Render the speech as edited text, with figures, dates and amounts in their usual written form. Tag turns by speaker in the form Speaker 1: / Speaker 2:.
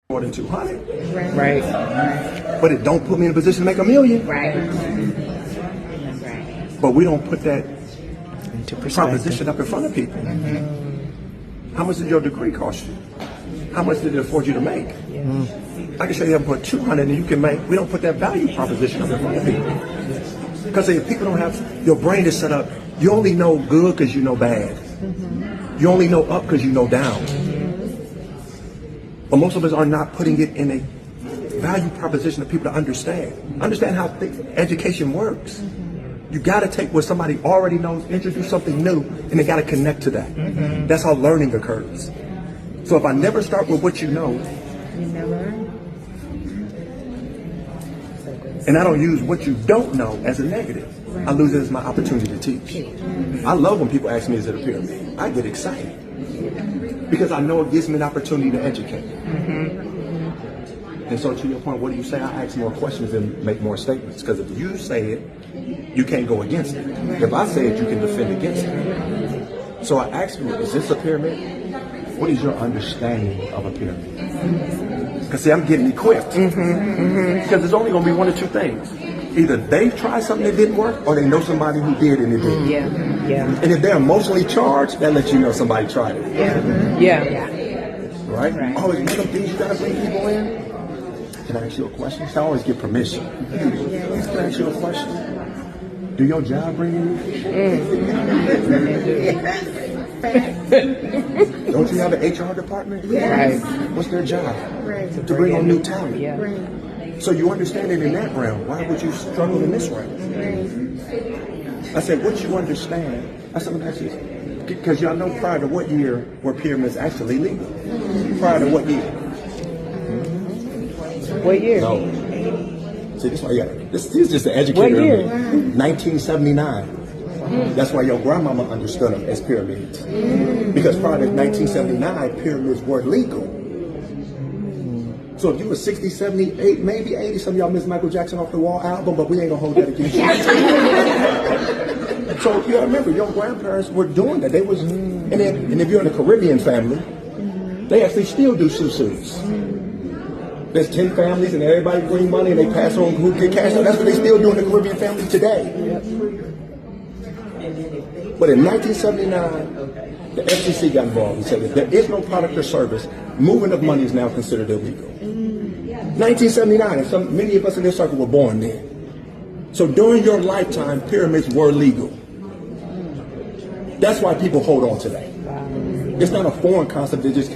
Speaker 1: more than 200.
Speaker 2: Right.
Speaker 1: But it don't put me in a position to make $1 million.
Speaker 2: Right.
Speaker 1: But we don't put that
Speaker 2: Into
Speaker 1: proposition up in front of people. How much did your degree cost you? How much did it afford you to make? I can show you how to put 200 and you can make. We don't put that value proposition up in front of people. Because if people don't have, your brain is set up, you only know good because you know bad. You only know up because you know down. But most of us are not putting it in a value proposition for people to understand. Understand how education works. You got to take what somebody already knows, introduce something new, and they got to connect to that. That's how learning occurs. So if I never start with what you know, and I don't use what you don't know as a negative, I lose it as my opportunity to teach. I love when people ask me, is it a pyramid? I get excited because I know it gives me an opportunity to educate. And so to your point, what do you say? I ask more questions and make more statements, because if you say it, you can't go against it. If I say it, you can defend against it. So I ask you, is this a pyramid? What is your understanding of a pyramid? Because see, I'm getting equipped. Because there's only going to be one or two things. Either they tried something that didn't work, or they know somebody who did and it didn't.
Speaker 2: Yeah.
Speaker 1: And if they're emotionally charged, that lets you know somebody tried it. Right? Always one of the things you got to bring people in. Can I ask you a question? I always get permission. Can I ask you a question? Do your job bring you? Don't you have an HR department?
Speaker 2: Right.
Speaker 1: What's their job? To bring on new talent. So you understand it in that realm. Why would you struggle in this realm? I said, what you understand? I said, let me ask you, because y'all know prior to what year were pyramids actually legal? Prior to what year?
Speaker 2: What year?
Speaker 1: No. See, this is just an educator.
Speaker 2: What year?
Speaker 1: 1979. That's why your grandmama understood them as pyramids. Because prior to 1979, pyramids were legal. So if you were 60, 70, maybe 80, some of y'all miss Michael Jackson Off the Wall album, but we ain't gonna hold that against you. So you gotta remember, your grandparents were doing that. They was, and if you're in a Caribbean family, they actually still do susus. There's 10 families and everybody bring money and they pass on who get cash. That's what they still do in the Caribbean family today. But in 1979, the FCC got involved and said that there is no product or service. Movement of money is now considered illegal. 1979, and many of us in this circle were born then. So during your lifetime, pyramids were legal. That's why people hold on to that. It's not a foreign concept that just came.